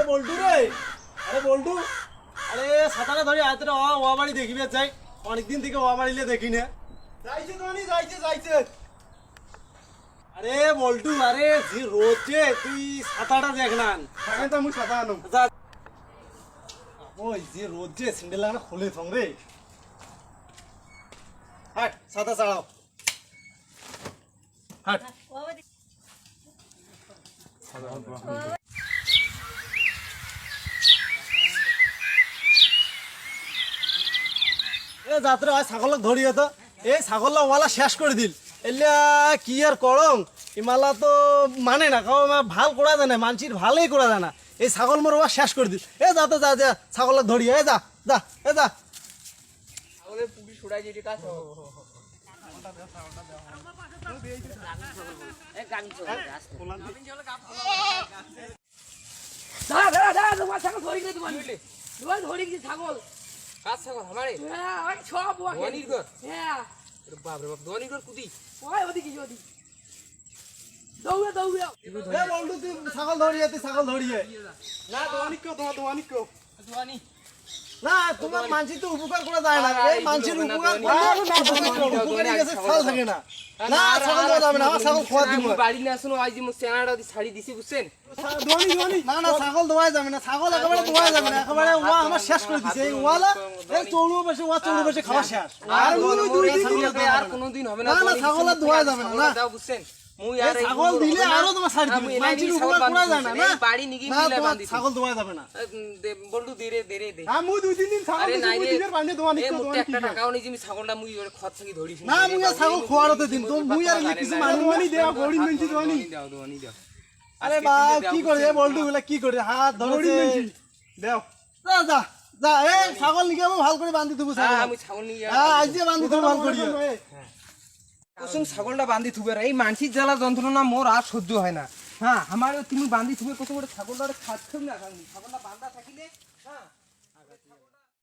বল্টু রে, আরে বল্টু, আরে ছাতাটা ধরে আয়তটা ও বাড়ি দেখিবে যাই, অনেকদিন থেকে ও বাড়িলে দেখি না। যাইছে তোনি, যাইছে। আরে বল্টু, আরে যে রোদে তুই ছাতাটা দেখ না। থাকেন তো মুই ছাতা আনো। যা। ওই যে রোদে স্যান্ডেল লাগানো খুলে থং রে। হাট, ছাতা চালাও। হাট। এ যাত্রা আজ ছাগলক ধরিয়ে তো এই ছাগললা ওয়ালা শেষ করে দিল এলিয়া কি আর করং ইমালা তো মানে না কারণ ভাল করা যায় না মানসির ভালোই করা যায় না এই ছাগল মোর ওয়া শেষ করে দিল এ যা তো যা ছাগলক ধরিয়ে এ যা ছাগলের পুরি ছড়াই যেটি কাজ ছাগল কাজ ছাগল আমারে সব দোয়ানির ঘর হ্যাঁ বাপ রে বাপ দোয়ানির ঘর কুদি ওই ওদিকে দৌড়ে এ বন্ধু তুই ছাগল ধরিয়ে না দোয়ানি কেউ দোয়ানি না তোমার মানসি তো উপকার করা যায় না এই মানসির উপকার উপকারী গেছে ছাগল থাকে না না ছাগল দেওয়া যাবে না আমার ছাগল খোয়া দিব বাড়ি না শুনো আজ দিমু চেনাটা ছাড়ি দিছি বুঝছেন দোয়ানি না ছাগল দোয়া যাবে না ছাগল একেবারে দোয়া যাবে না একেবারে ওয়া আমার শেষ করে দিছে এই ওয়ালা এই চৌড়ু বসে খাওয়া শেষ আর দুই দিন আর কোনদিন হবে না না ছাগল আর দোয়া যাবে না দাও বুঝছেন মুই এই ছাগল দিলে আরো তোমার ছাড় দিবে মানসির উপকার করা যায় না না বাড়ি নিগি না মিলা তোমার বাঁধি ছাগল দোয়া যাবে না বলটু ধীরে দে আমি 2-3 দিন ছাগল আরে নাই রে দিনের পানি দোয়ানি এই কেউ মুতে দোয়ানি একটা টাকাও নেই যে আমি ছাগলটা মুই খত থেকে ধরিস না মুই আর ছাগল খোয়ারতে দিন তো মুই আর কিছু মানুষ দোয়ানি দেওয়া গড়ি মেনছি দোয়ানি দোয়ানি দাও আরে বা কি করে এ বল্টু গুলা কি করে হাত গড়ি ধরেছে মেনছি দেও যা এই ছাগল নিকে আমি ভালো করে বাঁধি দেবো ছাগল আমি ছাগল নিয়ে হ্যাঁ আজ দিয়ে বাঁধি দেবো ভালো করিয়ে কুসুম ছাগলটা বাঁধি থুবে এই মানসিক জ্বালা যন্ত্রণা মোর আর সহ্য হয় না হ্যাঁ আমার তুমি বাঁধি থুবে কত করে ছাগলটা খাচ্ছ না ছাগলটা বাঁধা থাকিলে হ্যাঁ